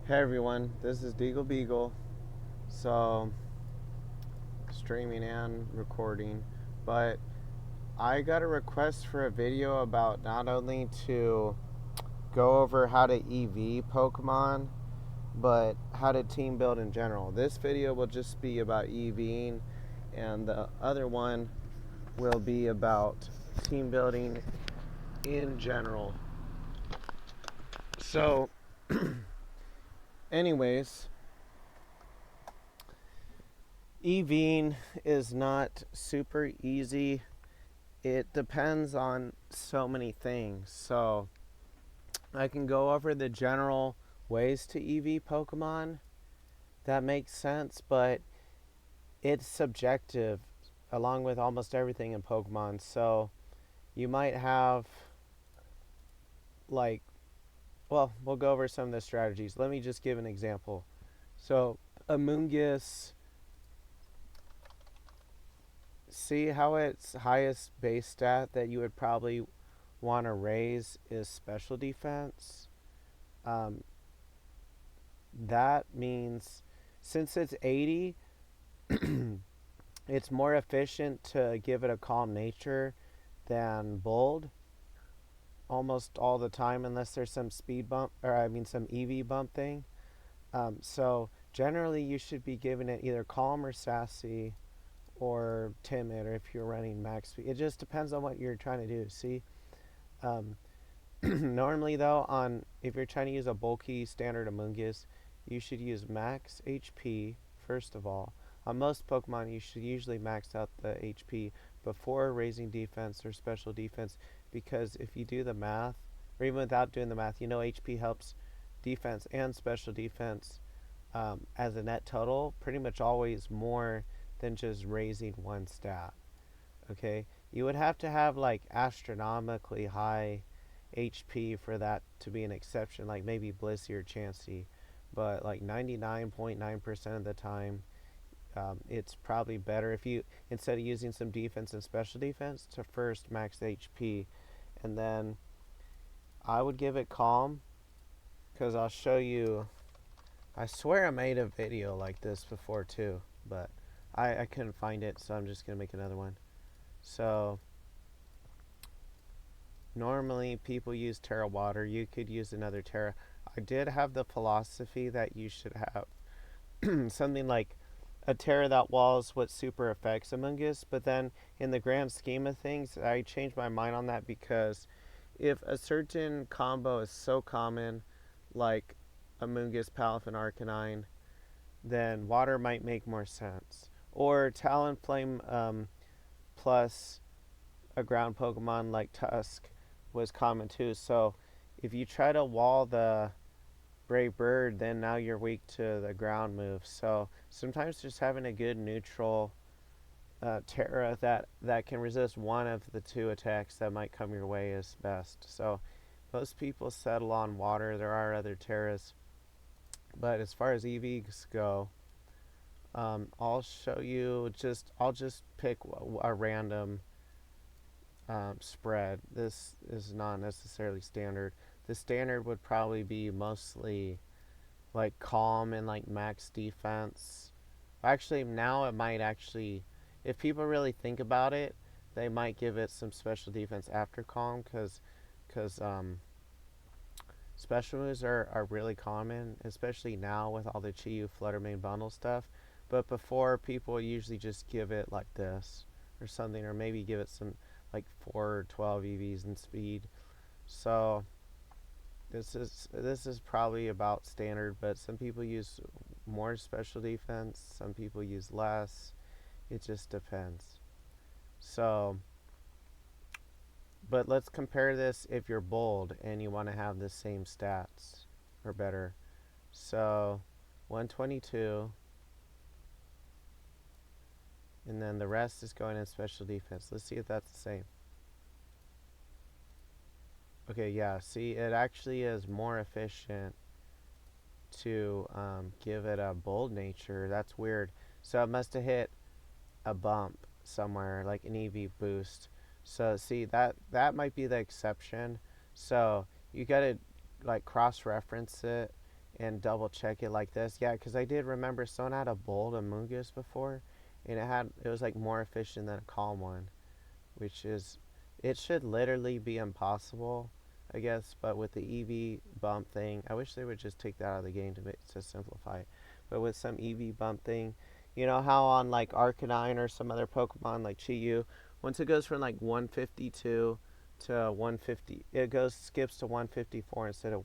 Hey everyone, this is DeagleBeagle. So, streaming and recording, but I got a request for a video about not only to go over how to EV Pokemon, but how to team build in general. This video will just be about EVing, and the other one will be about team building in general. So, anyways, EVing is not super easy. It depends on so many things. So I can go over the general ways to EV Pokemon. That makes sense, but it's subjective along with almost everything in Pokemon. So you might have like, well, we'll go over some of the strategies. Let me just give an example. So Amoonguss, see how its highest base stat that you would probably want to raise is special defense. Um, that means since it's 80, it's more efficient to give it a calm nature than bold almost all the time, unless there's some speed bump, or I mean some EV bump thing. So generally you should be giving it either calm or sassy or timid, or if you're running max speed. It just depends on what you're trying to do. See, um, normally though, on if you're trying to use a bulky standard Amoonguss, you should use max HP first of all. On most Pokemon, you should usually max out the HP before raising defense or special defense, because if you do the math, or even without doing the math, HP helps defense and special defense as a net total pretty much always more than just raising one stat. Okay, you would have to have like astronomically high HP for that to be an exception, like maybe Blissey or Chansey, but like 99.9% of the time, it's probably better if you, instead of using some defense and special defense, to first max HP, and then I would give it calm, because I'll show you. I swear I made a video like this before too, but I couldn't find it, so I'm just gonna make another one. So normally people use Terra Water. You could use another Terra. I did have the philosophy that you should have something like a Terra that walls what super affects Amoonguss, but then in the grand scheme of things, I changed my mind on that, because if a certain combo is so common, like Amoonguss, Palafin, Arcanine, then water might make more sense. Or Talonflame plus a ground Pokemon like Tusk was common too. So if you try to wall the Brave Bird, then now you're weak to the ground move. So sometimes just having a good neutral Terra that can resist one of the two attacks that might come your way is best. So most people settle on water. There are other Terras, but as far as EVs go, I'll show you. I'll just pick a random spread. This is not necessarily standard. The standard would probably be mostly like calm and like max defense. Actually, now it might actually, if people really think about it, they might give it some special defense after calm, because special moves are really common, especially now with all the Chi-Yu Fluttermane bundle stuff. But before, people usually just give it like this or something, or maybe give it some like 4 or 12 EVs in speed. So this is probably about standard, but some people use more special defense, some people use less. It just depends. So, but let's compare this if you're bold and you want to have the same stats or better. So 122, and then the rest is going in special defense. Let's see if that's the same. Okay, yeah, see, it actually is more efficient to give it a bold nature. That's weird. So it must have hit a bump somewhere, like an EV boost. So see, that might be the exception. So you got to like cross-reference it and double check it like this. Yeah, because I did remember someone had a bold Amogus before, and it was like more efficient than a calm one, which is, it should literally be impossible, I guess. But with the EV bump thing, I wish they would just take that out of the game to simplify it. But with some EV bump thing, you know how on like Arcanine or some other Pokemon like Chi-Yu, once it goes from like 152 to 150, it goes skips to 154 instead of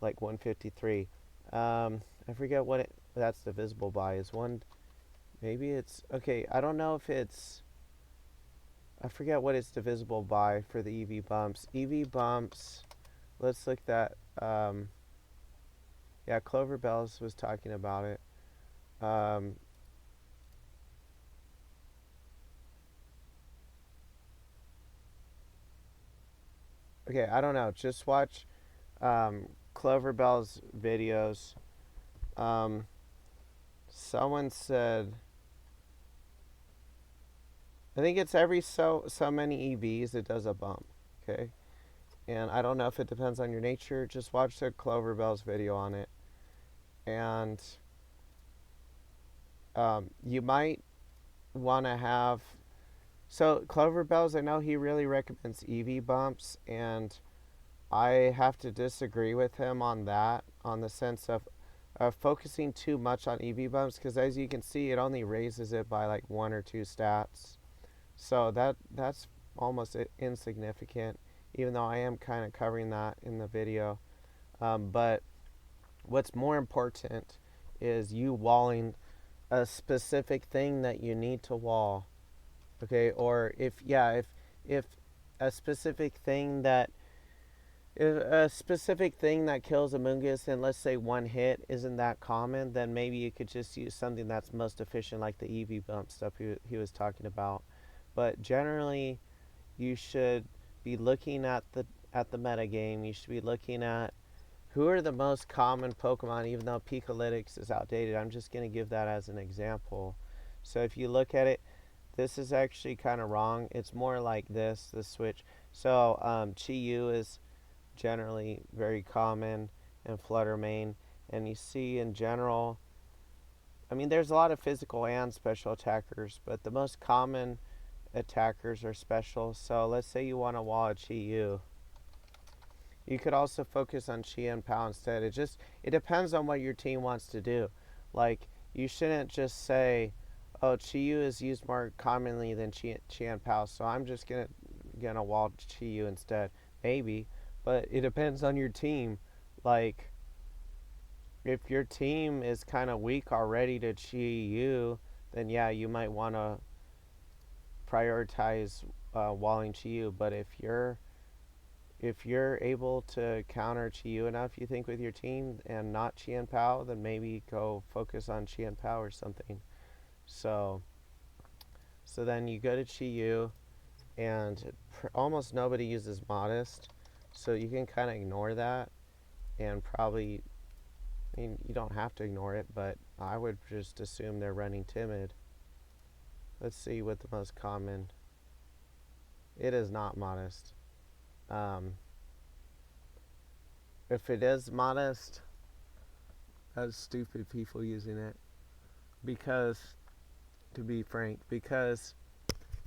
like 153. I forget what that's divisible by. Is one, maybe it's okay. I don't know if it's, I forget what it's divisible by for the EV bumps. EV bumps. Let's look that. Yeah, Clover Bells was talking about it. Um, okay, I don't know. Just watch Clover Bell's videos. Um, Someone said, I think it's every so many EVs it does a bump. Okay, and I don't know if it depends on your nature. Just watch the Clover Bells video on it, and you might want to have. So Clover Bells, I know he really recommends EV bumps, and I have to disagree with him on that, on the sense of focusing too much on EV bumps, because as you can see, it only raises it by like one or two stats. So that's almost insignificant, even though I am kind of covering that in the video. But what's more important is you walling a specific thing that you need to wall. Okay, or if a specific thing that, if a specific thing that kills a Mungus in, let's say, one hit isn't that common, then maybe you could just use something that's most efficient, like the EV bump stuff he was talking about. But generally, you should be looking at the meta game. You should be looking at who are the most common Pokemon, even though Picolytics is outdated. I'm just going to give that as an example. So if you look at it, this is actually kind of wrong. It's more like this, the switch. So Chi-Yu is generally very common, and Flutter Mane. And you see in general, I mean, there's a lot of physical and special attackers, but the most common attackers are special. So let's say you want to wall a Chi-Yu. You could also focus on Chi and Pao instead. It depends on what your team wants to do. Like, you shouldn't just say, oh, Chi-Yu is used more commonly than Chi and Pao, so I'm just gonna wall Chi-Yu instead. Maybe, but it depends on your team. Like, if your team is kind of weak already to Chi-Yu, then yeah, you might want to prioritize walling Chi-Yu. But if you're able to counter Chi-Yu enough, you think, with your team and not Chi and Pao, then maybe go focus on Chi and Pao or something. So so then you go to Chi-Yu, and almost nobody uses Modest, so you can kind of ignore that, and probably, I mean, you don't have to ignore it, but I would just assume they're running Timid. Let's see what the most common. It is not Modest. Um, if it is Modest, that's stupid people using it. Because, to be frank, because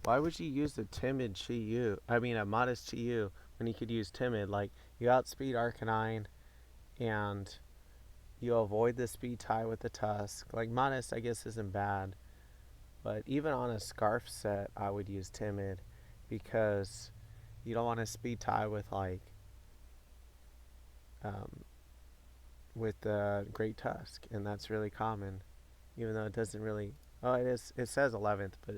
why would you use a timid Chi-Yu? I mean, a modest Chi-Yu when you could use timid? Like, you outspeed Arcanine, and you avoid the speed tie with the Tusk. Like, modest, I guess, isn't bad. But even on a Scarf set, I would use timid, because you don't want to speed tie with, like, um, with the Great Tusk, and that's really common, even though it doesn't really. Oh, it is. It says 11th, but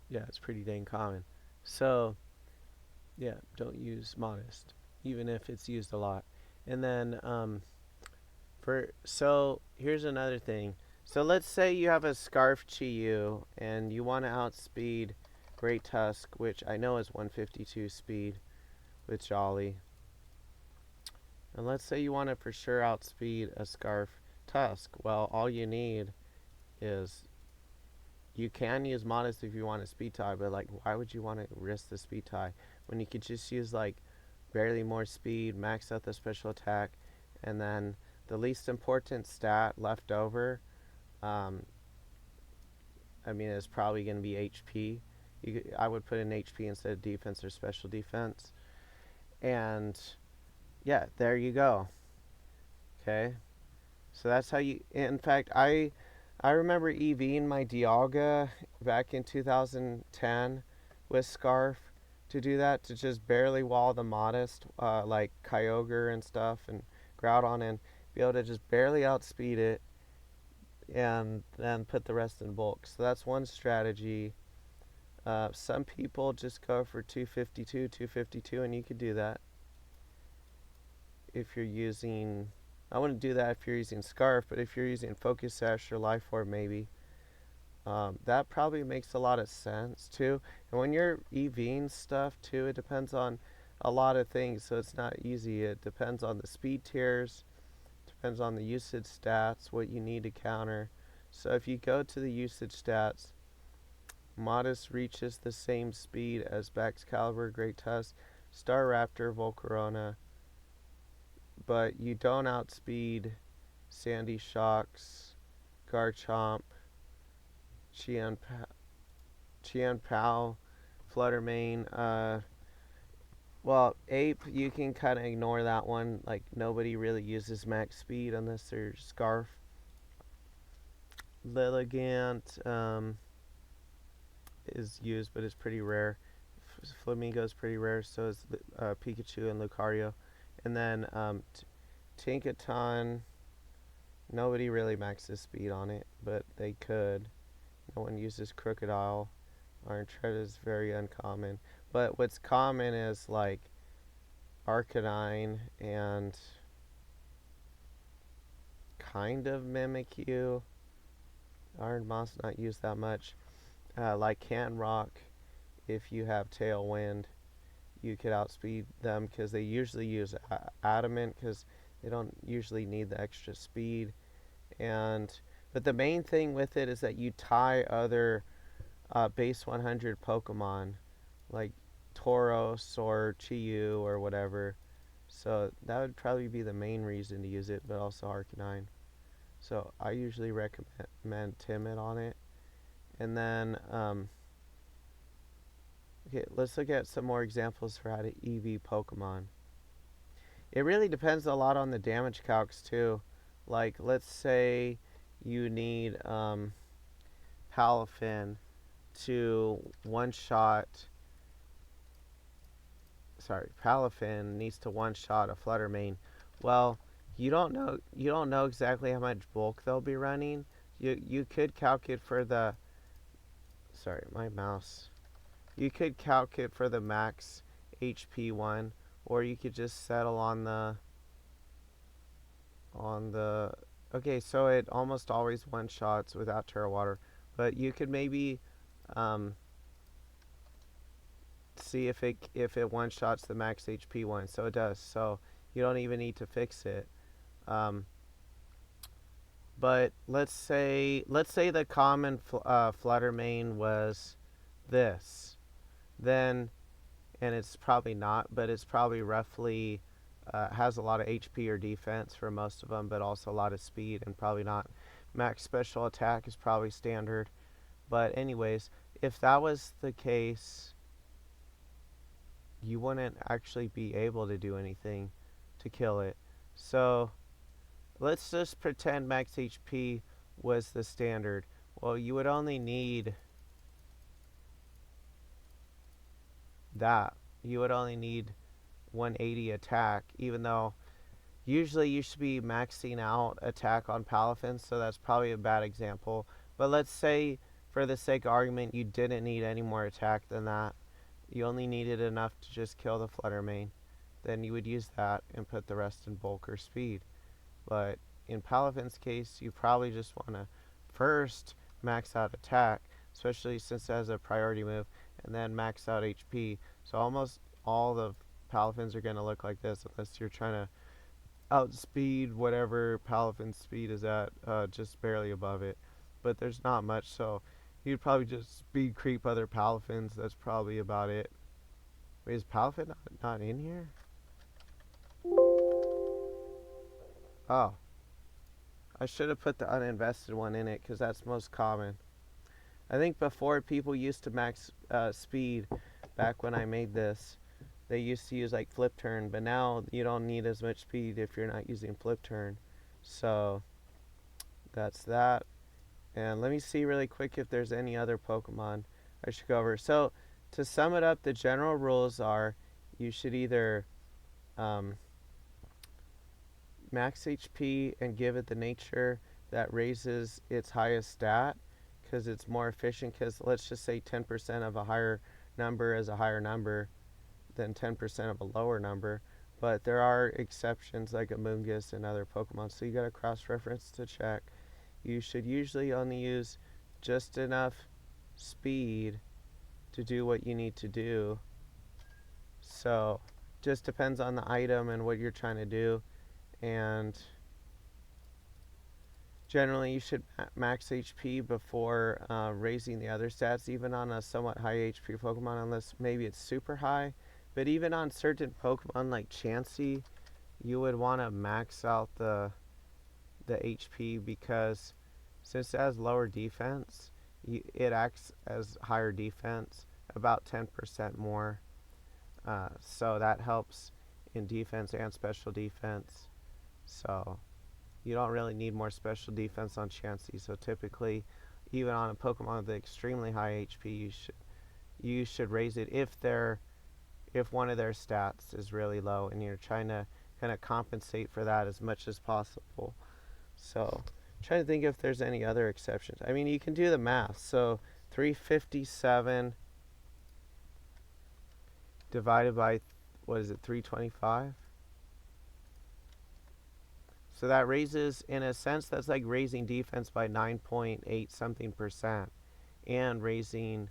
yeah, it's pretty dang common. So yeah, don't use modest, even if it's used a lot. And then so here's another thing. So let's say you have a Scarf Chi-Yu and you want to outspeed Great Tusk, which I know is 152 speed with Jolly. And let's say you want to for sure outspeed a Scarf Tusk. Well, all you need is, you can use Modest if you want a speed tie, but like, why would you want to risk the speed tie when you could just use like barely more speed, max out the special attack, and then the least important stat left over, um, I mean, is probably going to be HP. I would put in HP instead of defense or special defense. And yeah, there you go. Okay. So that's how you. In fact, I remember EVing my Dialga back in 2010 with Scarf to do that, to just barely wall the modest, like Kyogre and stuff, and Groudon, and be able to just barely outspeed it, and then put the rest in bulk. So that's one strategy. Some people just go for 252, and you could do that if you're using. I wouldn't do that if you're using Scarf, but if you're using Focus Sash or Life Orb, maybe. That probably makes a lot of sense too. And when you're EVing stuff too, it depends on a lot of things, so it's not easy. It depends on the speed tiers, depends on the usage stats, what you need to counter. So if you go to the usage stats, Modest reaches the same speed as Baxcalibur, Great Tusk, Staraptor, Volcarona, but you don't outspeed Sandy Shocks, Garchomp, Chien Pao, Fluttermane. Well, Ape, you can kind of ignore that one. Like, nobody really uses max speed unless they're Scarf. Lilligant is used, but it's pretty rare. Flamingo is pretty rare, so is Pikachu and Lucario. And then Tinkaton, nobody really maxes speed on it, but they could. No one uses Crocodile. Iron Tread is very uncommon. But what's common is like Arcanine and kind of Mimikyu. Iron Moss not used that much. Like Can Rock, if you have Tailwind, you could outspeed them because they usually use Adamant because they don't usually need the extra speed. But the main thing with it is that you tie other base 100 Pokemon like Tauros or Chi-Yu or whatever. So that would probably be the main reason to use it, but also Arcanine. So I usually recommend Timid on it. And then, okay, let's look at some more examples for how to EV Pokemon. It really depends a lot on the damage calcs too. Like, let's say you need Palafin to Palafin needs to one-shot a Fluttermane. Well, you don't know exactly how much bulk they'll be running. You could calculate for the You could calculate for the max HP one, or you could just settle on the okay, so it almost always one-shots without Terra Water, but you could maybe see if it one-shots the max HP one. So it does. So you don't even need to fix it. But let's say the common Fluttermane was this, then, and it's probably not, but it's probably roughly has a lot of HP or defense for most of them, but also a lot of speed and probably not. Max special attack is probably standard. But anyways, if that was the case, you wouldn't actually be able to do anything to kill it. So let's just pretend max HP was the standard. Well, you would only need that. You would only need 180 attack, even though usually you should be maxing out attack on Palafin, so that's probably a bad example. But let's say, for the sake of argument, you didn't need any more attack than that. You only needed enough to just kill the Fluttermane. Then you would use that and put the rest in bulk or speed. But in Palafin's case, you probably just want to first max out attack, especially since it has a priority move, and then max out HP. So almost all the Palafins are going to look like this unless you're trying to outspeed whatever Palafin's speed is at, just barely above it. But there's not much, so you'd probably just speed creep other Palafins. That's probably about it. Wait, is Palafin not in here? Oh, I should have put the uninvested one in it because that's most common. I think before people used to max speed, back when I made this, they used to use like flip turn, but now you don't need as much speed if you're not using flip turn. So that's that. And let me see really quick if there's any other Pokemon I should go over. So to sum it up, the general rules are you should either um, max HP and give it the nature that raises its highest stat because it's more efficient, because let's just say 10% of a higher number is a higher number than 10% of a lower number. But there are exceptions like Amoonguss and other Pokemon, so you got to cross-reference to check. You should usually only use just enough speed to do what you need to do. So just depends on the item and what you're trying to do. And generally you should max HP before raising the other stats, even on a somewhat high HP Pokemon, unless maybe it's super high. But even on certain Pokemon like Chansey, you would want to max out the HP, because since it has lower defense, it acts as higher defense, about 10% more. So that helps in defense and special defense. So you don't really need more special defense on Chansey. So typically, even on a Pokemon with extremely high HP, you should raise it if one of their stats is really low, and you're trying to kind of compensate for that as much as possible. So I'm trying to think if there's any other exceptions. I mean, you can do the math. So 357 divided by, what is it, 325? So that raises, in a sense, that's like raising defense by 9.8 something percent and raising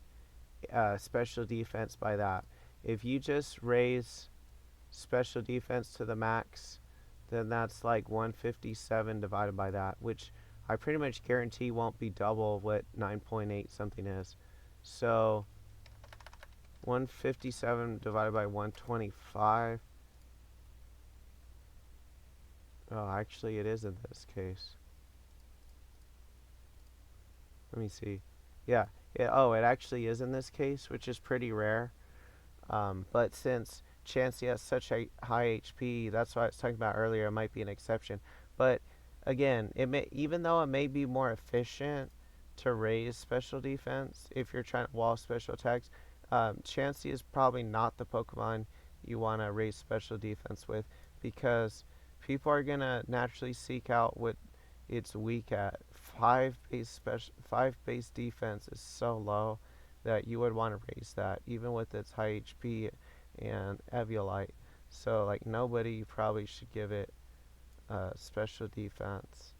special defense by that. If you just raise special defense to the max, then that's like 157 divided by that, which I pretty much guarantee won't be double what 9.8 something is. So 157 divided by 125. Oh, actually it is in this case. Let me see. Yeah. It actually is in this case, which is pretty rare. But since Chansey has such a high HP, that's what I was talking about earlier, it might be an exception. But again, even though it may be more efficient to raise special defense if you're trying to wall special attacks, Chansey is probably not the Pokemon you want to raise special defense with, because people are going to naturally seek out what it's weak at. 5 base defense is so low that you would want to raise that, even with its high HP and Eviolite. So, like, nobody probably should give it special defense.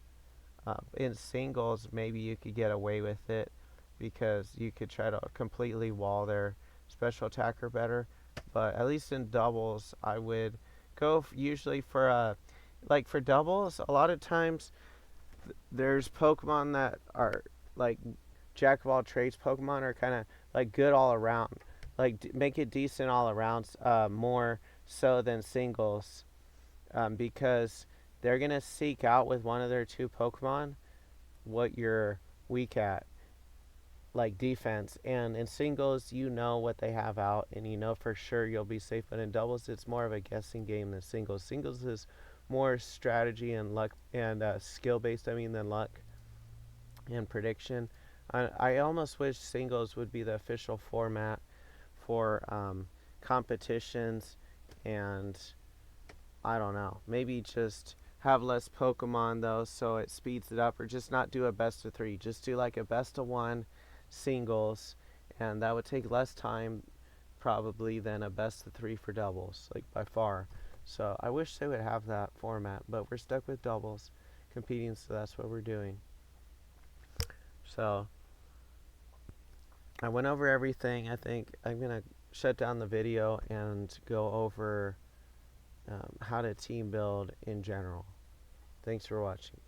In singles, maybe you could get away with it because you could try to completely wall their special attacker better. But at least in doubles, I would go usually for like for doubles. A lot of times, there's Pokemon that are like jack of all trades. Pokemon are kind of like good all around, like make it decent all around, more so than singles, because they're gonna seek out with one of their two Pokemon what you're weak at, like defense. And in singles, you know what they have out, and you know for sure you'll be safe. But in doubles, it's more of a guessing game than singles. Singles is more strategy and luck and skill based. I mean, than luck and prediction. I almost wish singles would be the official format for competitions, and I don't know, maybe just have less Pokemon though, so it speeds it up, or just not do a best of 3, just do like a best of 1 singles, and that would take less time probably than a best of 3 for doubles, like by far. So I wish they would have that format, but we're stuck with doubles competing, so that's what we're doing. So I went over everything. I think I'm going to shut down the video and go over how to team build in general. Thanks for watching.